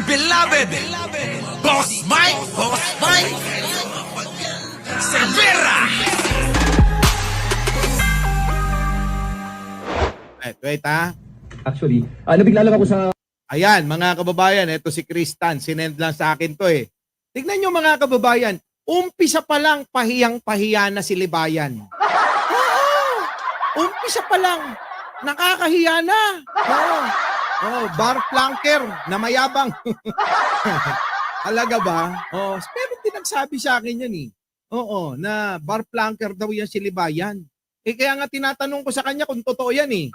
dear beloved, Boss Mike Cervera. Wait ha. Actually, nabigla lang ako sa... Ayan, mga kababayan, ito si Kristan. Sinend lang sa akin to eh. Tignan nyo mga kababayan, umpisa pa lang pahiyang-pahiya na si Libayan. Oo, umpisa pa lang, nakakahiya na. Bar flanker na mayabang. Talaga ba? Pero tinagsabi sa akin yan eh. Oo, na bar flanker daw yan si Libayan. Kaya nga tinatanong ko sa kanya kung totoo yan eh.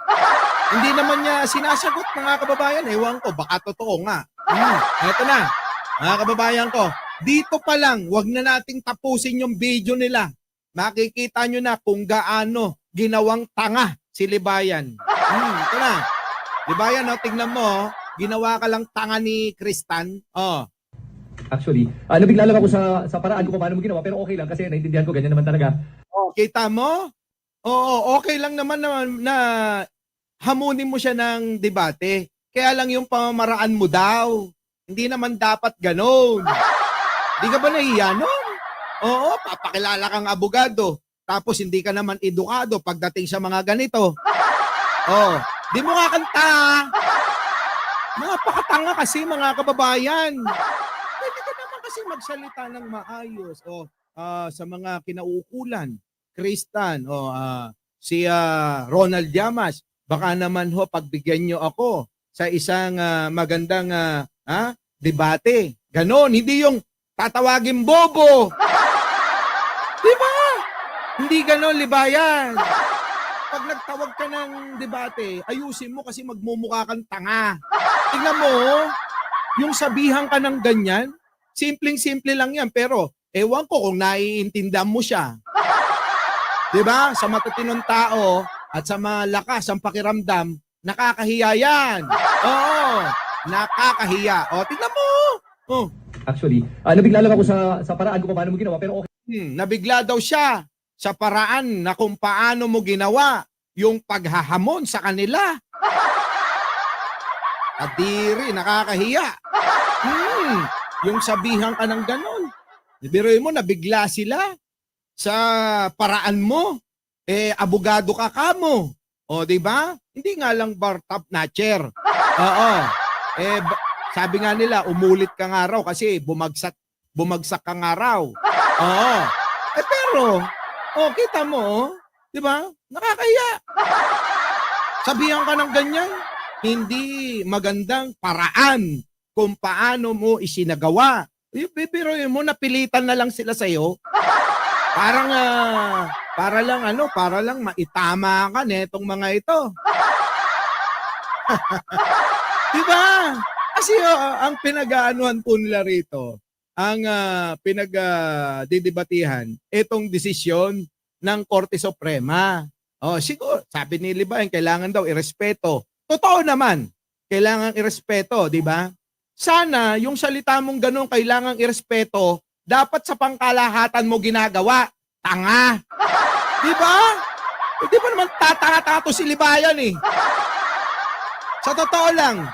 Hindi naman niya sinasagot mga kababayan. Ewan ko, baka totoo nga. Eto na, mga kababayan ko. Dito pa lang, wag na nating tapusin yung video nila. Makikita nyo na kung gaano ginawang tanga si Libayan. Ito na. Libayan, tingnan mo, ginawa ka lang tanga ni Kristan. Actually, nabigla lang ako sa paraan ko kung paano mo ginawa, pero okay lang kasi naintindihan ko, ganyan naman talaga. Kita mo? Oo, okay lang naman na hamunin mo siya ng debate. Kaya lang yung pamamaraan mo daw. Hindi naman dapat ganon. Di ka ba nahiya nun? Oo, papakilala kang abogado. Tapos hindi ka naman edukado pagdating sa mga ganito. Di mo nga kanta. Napakatanga kasi mga kababayan. Pwede ka naman kasi magsalita ng maayos. Sa mga kinauukulan. Kristan, si Ronald Llamas. Baka naman pagbigyan nyo ako sa isang magandang debate. Ganon, hindi yung tatawagin bobo. Diba? Hindi ganon, Libayan. Pag nagtawag ka ng debate, ayusin mo kasi magmumukha kang tanga. Tingnan mo, yung sabihan ka ng ganyan, simpleng-simple lang yan, pero ewan ko kung naiintindihan mo siya. Diba? Sa matatinong tao at sa malakas ang pakiramdam, nakakahiya yan. Oo, nakakahiya. Tingnan mo. Actually, nabigla lang ako sa paraan ko kung paano mo ginawa, pero okay. Nabigla daw siya sa paraan na kung paano mo ginawa yung paghahamon sa kanila. Kadiri, nakakahiya. Yung sabihan ka ng ganon. Biruin mo, nabigla sila sa paraan mo. Abogado ka kamo. Di ba? Hindi nga lang bar top notcher. Sabi nga nila, umulit ka nga raw kasi bumagsak ka nga raw. Pero, kita mo, di ba? Nakakahiya. Sabihan ka ng ganyan, hindi magandang paraan kung paano mo isinagawa. Pero mo, napilitan na lang sila sa'yo. Para lang maitama ka netong mga ito. Diba? Kasi ang pinag-aanuhan po nila rito, ang pinag-didebatihan, itong desisyon ng Korte Suprema. Siguro, sabi ni Libayan, kailangan daw irespeto. Totoo naman, kailangan irespeto, di ba? Sana yung salita mong ganun, kailangan irespeto, dapat sa pangkalahatan mo ginagawa. Tanga. Di ba? Di ba naman tatanga-tanga to si Libayan eh. Sa totoo lang,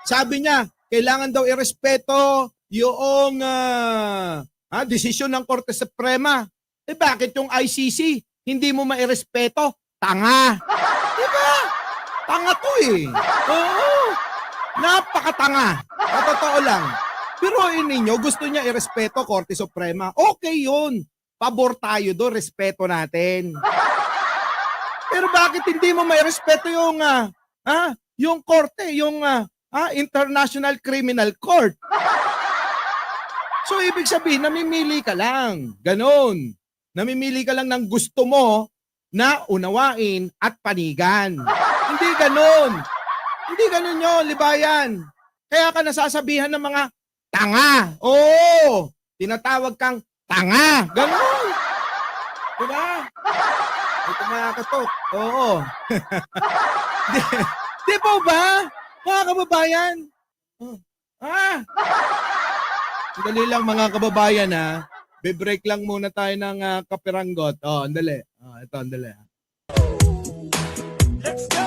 sabi niya, kailangan daw irespeto yung desisyon ng Korte Suprema. Bakit yung ICC hindi mo mairespeto? Tanga. Di ba? Tanga to eh. Oo. Napakatanga. Sa totoo lang. Pero ninyo, gusto niya irespeto Korte Suprema. Okay yun. Pabor tayo doon, respeto natin. Pero bakit hindi mo may respeto yung korte, yung International Criminal Court? So ibig sabihin, namimili ka lang. Ganon. Namimili ka lang ng gusto mo na unawain at panigan. Hindi ganon. Hindi ganon yun, Libayan. Kaya ka nasasabihan ng mga tanga. Oo, tinatawag kang tanga. Ganon. Diba? Ito mga katok. Oo. Di po ba? Mga kababayan. Dali lang mga kababayan ha. Be-break lang muna tayo ng kapiranggot. Andali. Ito, andali. Let's go.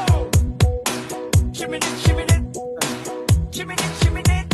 Shimmy it, shimmy it. Shimmy it, shimmy it.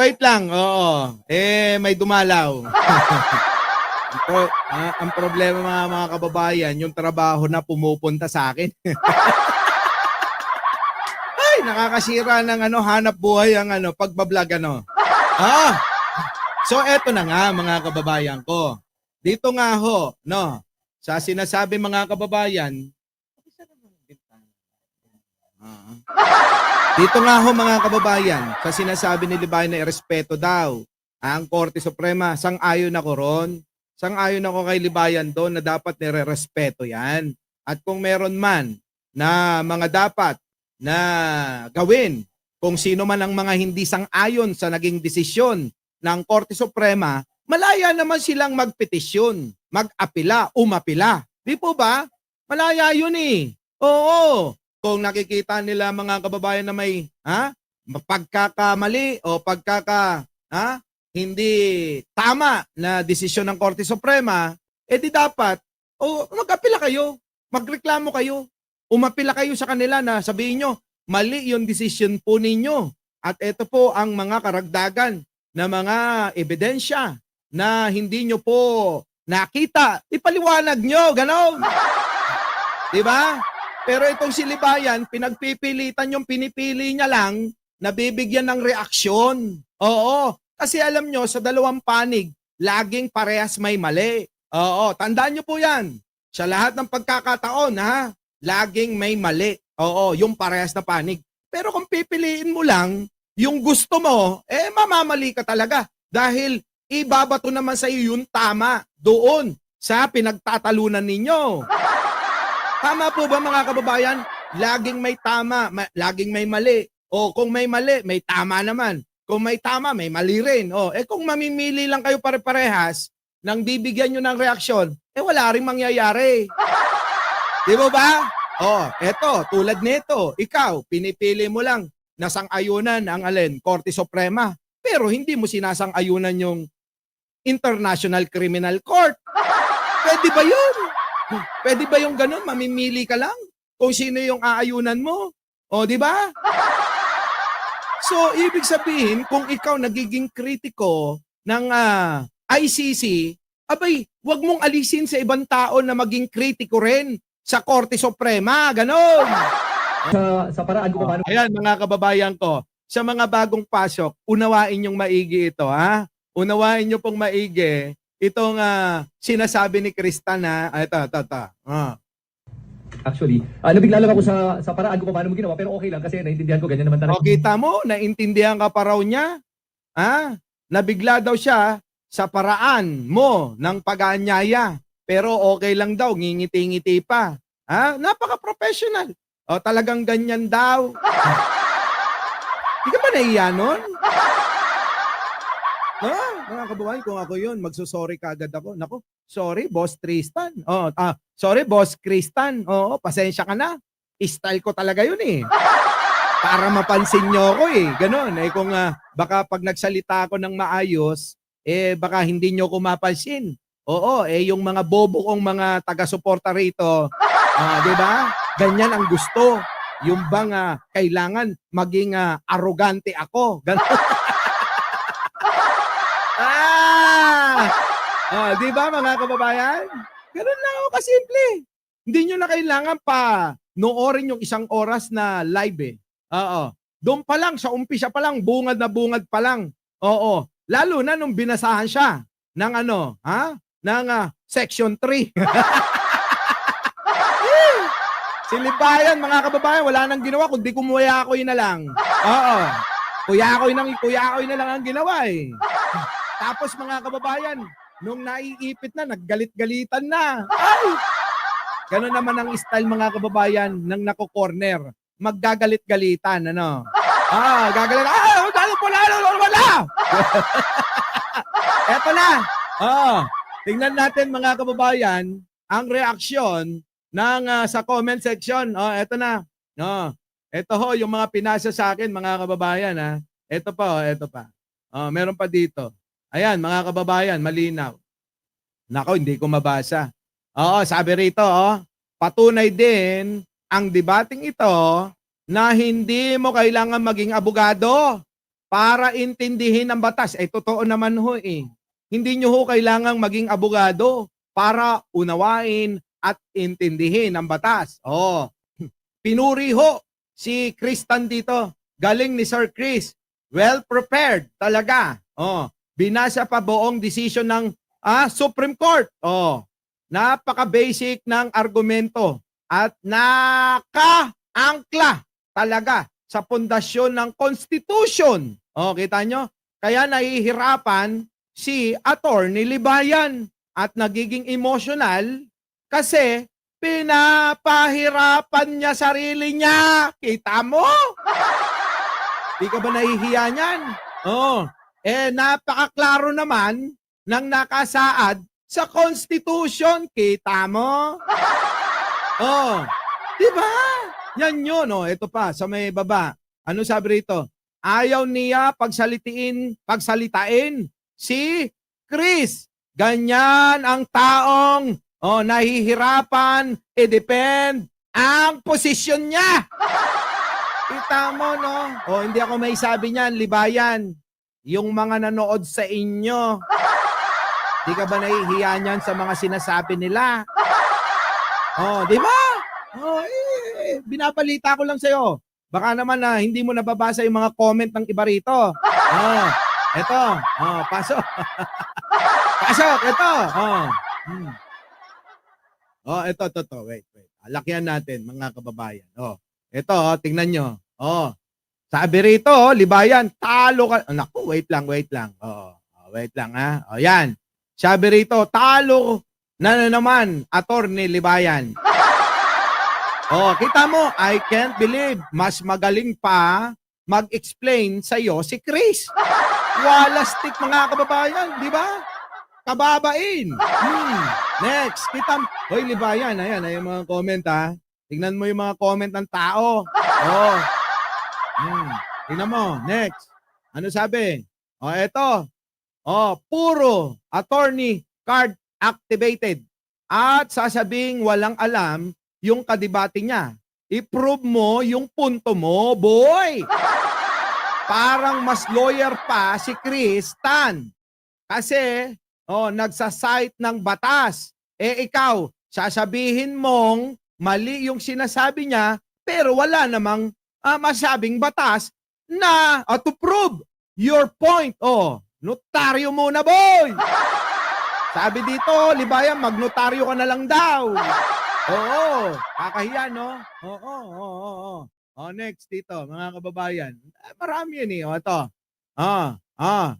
wait lang. Oo. May dumalaw. Ang problema mga kababayan, yung trabaho na pumupunta sa akin. Ay, nakakasira ng hanap buhay ang pagbablog Ah. So eto na nga mga kababayan ko. Dito nga ho, no. Sa sinasabi mga kababayan, dito nga ho mga kababayan, sa sinasabi ni Libayan na irespeto daw ang Korte Suprema, sang-ayon ako ron. Sang-ayon ako kay Libayan doon na dapat nire-respeto yan. At kung meron man na mga dapat na gawin, kung sino man ang mga hindi sang-ayon sa naging desisyon ng Korte Suprema, malaya naman silang magpetisyon, mag-apila, umapila. Di po ba? Malaya yun eh. Oo. Kung nakikita nila mga kababayan na may pagkakamali o hindi tama na desisyon ng Korte Suprema, di dapat mag-apila kayo, magreklamo kayo, umapila kayo sa kanila na sabihin nyo, mali yung desisyon po ninyo. At ito po ang mga karagdagan na mga ebidensya na hindi nyo po nakita. Ipaliwanag nyo, ganon. Diba? Pero itong si Libayan, pinagpipilitan yung pinipili niya lang na bibigyan ng reaksyon. Oo. Kasi alam nyo, sa dalawang panig, laging parehas may mali. Oo, tandaan nyo po yan. Sa lahat ng pagkakataon, laging may mali. Oo, yung parehas na panig. Pero kung pipiliin mo lang, yung gusto mo, mamamali ka talaga. Dahil ibabato naman sa iyo yung tama doon sa pinagtatalunan ninyo. Tama po ba mga kababayan? Laging may tama, laging may mali. O kung may mali, may tama naman. Kung may tama, may mali rin. Kung mamimili lang kayo pare-parehas nang bibigyan nyo ng reaksyon, wala rin mangyayari. Di ba? Eto, tulad nito, ikaw, pinipili mo lang na sang-ayunan ang Korte Suprema. Pero hindi mo sinasang-ayunan yung International Criminal Court. Pwede ba yun? Pwede ba yung ganun? Mamimili ka lang kung sino yung aayunan mo. Di ba? So, ibig sabihin, kung ikaw nagiging kritiko ng ICC, abay, wag mong alisin sa ibang tao na maging kritiko rin sa Korte Suprema. Ganon. Sa paraan ko paano. Ayan, mga kababayan ko, sa mga bagong pasok, unawain yung maigi ito, Unawain nyo pong maigi itong sinasabi ni Krista na, ito. Actually, nabigla lang ako sa paraan ko paano mo ginawa, pero okay lang kasi naintindihan ko ganyan naman talaga. Kita mo, naintindihan ka pa raw niya? Nabigla daw siya sa paraan mo ng pag-aanyaya. Pero okay lang daw, ngingiti-ngiti pa. Napaka-professional. Talagang ganyan daw. Hindi ka ba naiya nun? Mga kababayan, kung ako yun, magsusorry kagad ako. Naku, sorry, Boss Tristan. Sorry, Boss Kristan. Pasensya ka na. Style ko talaga yun eh. Para mapansin nyo ako eh. Ganon. Kung baka pag nagsalita ako ng maayos, baka hindi nyo ko mapansin. Yung mga bobo kong mga taga-suporta rito, di ba? Ganyan ang gusto. Yung bang kailangan maging arrogante ako. Ganon. Di ba mga kababayan? Ganun lang ako kasimple. Hindi nyo na kailangan pa noorin yung 1 oras na live eh. Doon pa lang, sa umpisa pa lang, bungad na bungad pa lang. Lalo na nung binasahan siya ng ng section 3. Si Libayan, mga kababayan, wala nang ginawa kundi kumuyakoy na lang. Kuyakoy na lang ang ginawa eh. Tapos mga kababayan, nung naiipit na, naggalit-galitan na. Ay! Ganun naman ang style mga kababayan ng nako-corner. Maggagalit-galitan, gagalit. Wala! Eto na. Tingnan natin mga kababayan ang reaksyon ng sa comment section. Eto na. Eto ho, yung mga pinasa sa akin mga kababayan. Eto pa. Meron pa dito. Ayan, mga kababayan, malinaw. Nako, hindi ko mabasa. Sabi rito, patunay din ang debating ito na hindi mo kailangan maging abogado para intindihin ang batas. Totoo naman ho eh. Hindi nyo ho kailangang maging abogado para unawain at intindihin ang batas. Pinuri ho si Kristan dito. Galing ni Sir Chris. Well prepared talaga. Binasa pa buong decision ng Supreme Court. Napaka-basic ng argumento at naka-angkla talaga sa pundasyon ng Constitution. Kita nyo? Kaya nahihirapan si Attorney Libayan at nagiging emotional kasi pinapahirapan niya sarili niya. Kita mo? Di ka ba nahihiya niyan? Napakaklaro naman ng nakasaad sa Constitution. Kita mo? Diba? Yan yun. Ito pa, sa may baba. Ano sabi rito? Ayaw niya pagsalitain si Chris. Ganyan ang taong nahihirapan i-defend ang posisyon niya. Kita mo, no? Hindi ako may sabi niyan, Libayan. Yung mga nanood sa inyo, di ka ba nahihiya niyan sa mga sinasabi nila? Di ba? Binabalita ko lang sa'yo. Baka naman na hindi mo nababasa yung mga comment ng iba rito. Eto. Pasok. Pasok, ito. Ito. Wait. Alakyan natin, mga kababayan. Ito, tingnan nyo. Sabi rito, Libayan, talo ka. Naku, wait lang. Wait lang, ha. Yan. Sabi rito, talo na naman, Attorney Libayan. Kita mo, I can't believe, mas magaling pa mag-explain sa'yo si Chris. Walastik, mga kababayan, di ba? Kababain. Next, kita mo. Hoy, Libayan, ayan, yung mga comment, ha. Tingnan mo yung mga comment ng tao. Tingnan mo. Next. Ano sabi? Eto. Puro attorney card activated. At sasabing walang alam yung kadebate niya. I-prove mo yung punto mo, boy. Parang mas lawyer pa si Kristan. Kasi, nagsasite ng batas. Ikaw, sasabihin mong mali yung sinasabi niya, pero wala namang masabing batas na to prove your point. Notaryo muna, boy! Sabi dito, Libayan, magnotaryo ka na lang daw. Kakahiya, no? Next dito, mga kababayan. Marami yan eh. Ito.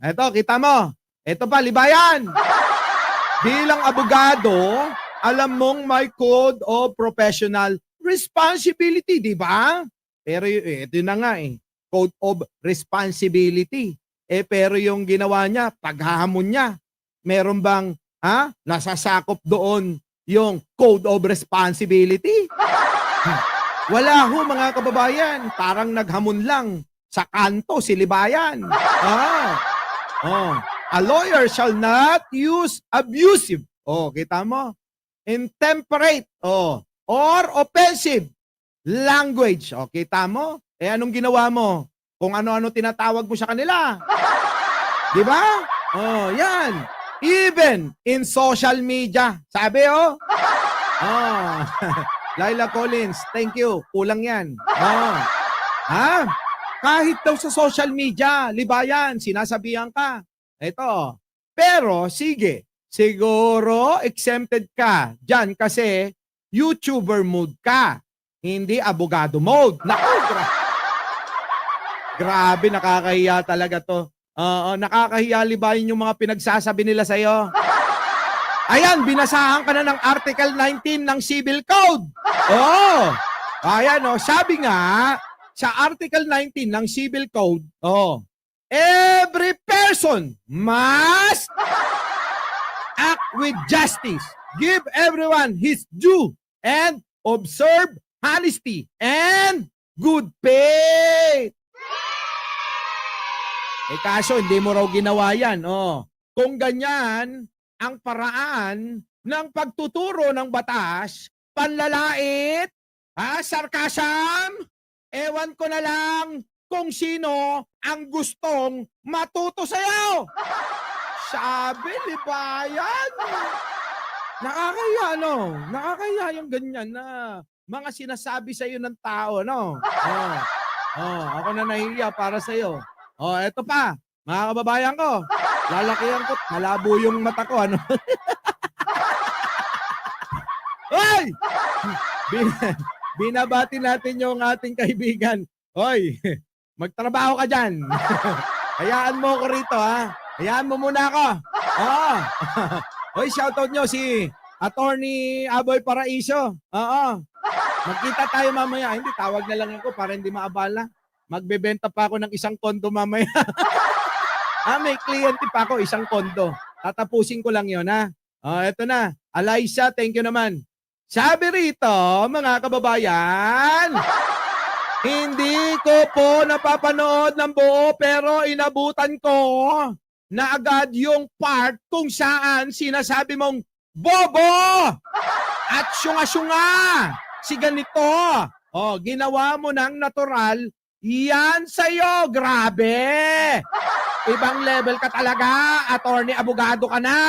Ito, kita mo. Ito pa, Libayan. Bilang abogado, alam mong may code of professional responsibility, di ba? Pero ito na nga code of responsibility. Pero yung ginawa niya, paghahamon niya, meron bang nasasakop doon yung code of responsibility? Wala ho, mga kababayan. Parang naghamon lang sa kanto si Libayan. A lawyer shall not use abusive. Kita mo? Intemperate or offensive language. Kita mo? Anong ginawa mo? Kung ano-ano tinatawag mo sa kanila. Di ba? Yan. Even in social media. Sabi, Laila Collins, thank you. Kulang yan. Kahit daw sa social media, Libayan, sinasabihan ka. Ito. Pero, sige. Siguro, exempted ka dyan kasi YouTuber mode ka. Hindi abogado mode. Naku, grabe, nakakahiya talaga to. Nakakahiya, Libayan, yung mga pinagsasabi nila sa'yo. Ayan, binasahan ka na ng Article 19 ng Civil Code. Ayan, sabi nga, sa Article 19 ng Civil Code, every person must act with justice, give everyone his due, and observe honesty and good faith. Kaso hindi mo raw ginawa yan. Kung ganyan ang paraan ng pagtuturo ng batas, panlalait, sarkasam, ewan ko na lang kung sino ang gustong matuto sa'yo. Sabi, libayan. Nakakaya, no? Nakakaya yung ganyan na mga sinasabi sa'yo ng tao, no? Ako na nahihiya para sa'yo. Eto pa, mga kababayan ko. Lalakihan ko, malabo yung mata ko, ano? Hoy! Binabati natin yung ating kaibigan. Hoy, magtrabaho ka dyan. Hayaan mo ko rito, ha? Hayaan mo muna ako. Hoy, shoutout nyo si Attorney Aboy Paraiso. Magkita tayo mamaya. Hindi, tawag na lang ako para hindi maabala. Magbebenta pa ako ng isang kondo mamaya. May kliyente pa ako, isang kondo. Tatapusin ko lang yon, ha? Eto na. Alaysa, thank you naman. Sabi rito, mga kababayan, hindi ko po napapanood ng buo pero inabutan ko na agad yung part kung saan sinasabi mong bobo at syunga-syunga si ganito. Ginawa mo ng natural, yan sa'yo, grabe. Ibang level ka talaga, attorney, abogado ka na.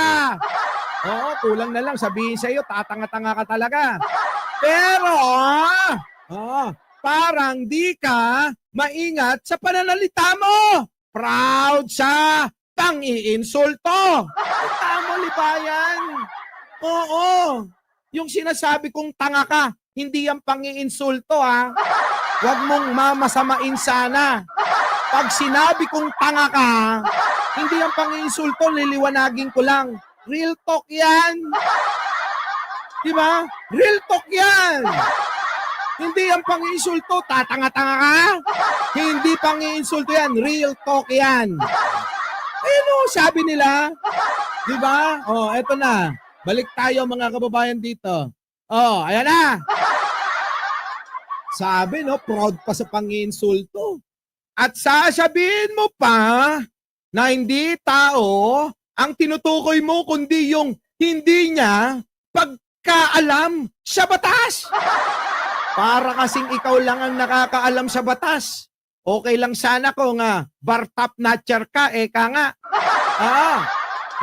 Kulang na lang sabihin sa'yo, tatanga-tanga ka talaga. Pero, parang di ka maingat sa pananalita mo. Proud sa pang-iinsulto. Tama, libayan. Oo. Yung sinasabi kong tanga ka, hindi yan pang-iinsulto, ha. Huwag mong mamasamain sana. Pag sinabi kong tanga ka, hindi yan pang-iinsulto, liliwanagin ko lang. Real talk yan. Diba? Real talk yan. Hindi yan pang-iinsulto, tatanga-tanga ka. Hindi pang-iinsulto yan, real talk yan. Sabi nila. Diba? Eto na. Balik tayo mga kababayan dito. Ayan na. Sabi, no, proud pa sa pang-iinsulto. At sasabihin mo pa na hindi tao ang tinutukoy mo kundi yung hindi niya pagkaalam sa batas. Para kasing ikaw lang ang nakakaalam sa batas. Okay lang sana kung bartap natcher ka, eka nga.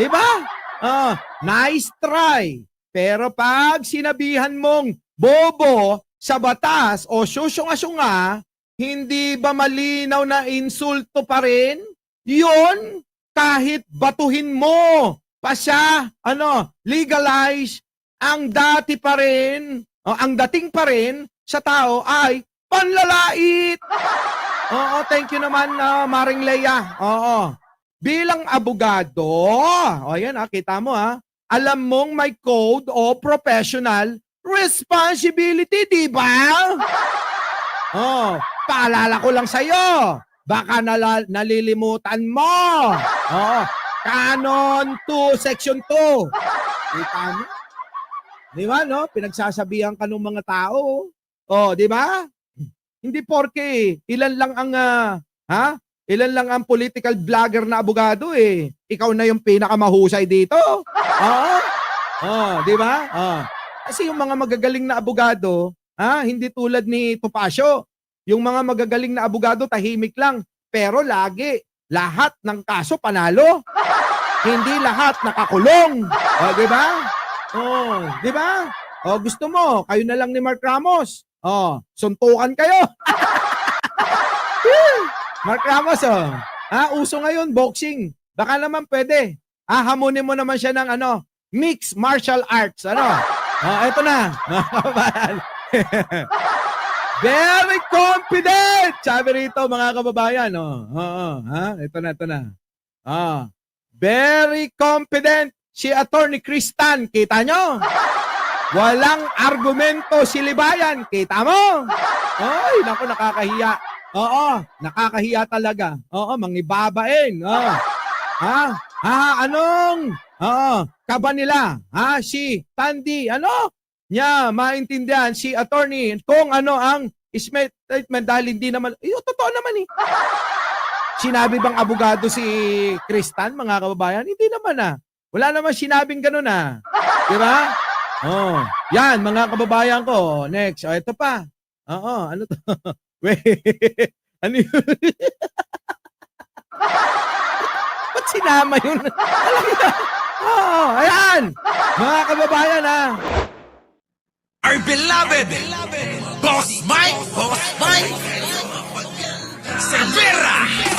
Diba? Nice try. Pero pag sinabihan mong bobo sa batas o susyunga-syunga, hindi ba malinaw na insulto pa rin? Yun, kahit batuhin mo pa siya, legalize, ang dati pa rin, ang dating pa rin sa tao ay panlalait. Thank you naman, Maring Leia. Bilang abogado, ayan, kita mo, alam mong may code o professional responsibility, di ba? Paalala ko lang sa'yo. Baka nalilimutan mo. Canon 2, Section 2. Kita mo? Di ba, no? Pinagsasabihan ka ng mga tao. Di ba? Hindi porke ilan lang ang political vlogger na abogado ikaw na yung pinakamahusay dito. Di ba? Kasi yung mga magagaling na abogado, hindi tulad ni Topacio. Yung mga magagaling na abogado, tahimik lang. Pero lagi, lahat ng kaso panalo. Hindi lahat nakakulong. Di ba? Di ba? Gusto mo, kayo na lang ni Mark Ramos. Suntukan kayo. Mark Ramos, uso ngayon, boxing. Baka naman pwede. Hamunin mo naman siya ng mixed martial arts. Eto na. Very confident! Sabi rito mga kababayan. Ito na. Very confident si Attorney Cristan. Kita nyo? Walang argumento si Libayan. Kita mo? Ay, naku, nakakahiya. Nakakahiya talaga. Mangibabain. Anong? Kaba nila? Si Tandy. Niya maintindihan si attorney kung ano ang statement dahil hindi naman, totoo naman Sinabi bang abogado si Cristan, mga kababayan? Hindi naman Wala naman sinabing ganun Di ba? Yan, mga kababayan ko. Next. Ito pa. Ano to? Wait. Ano yun? Ba't sinama yun? Oo, ayan! Mga kababayan, ha? Our beloved Boss Mike Cervera.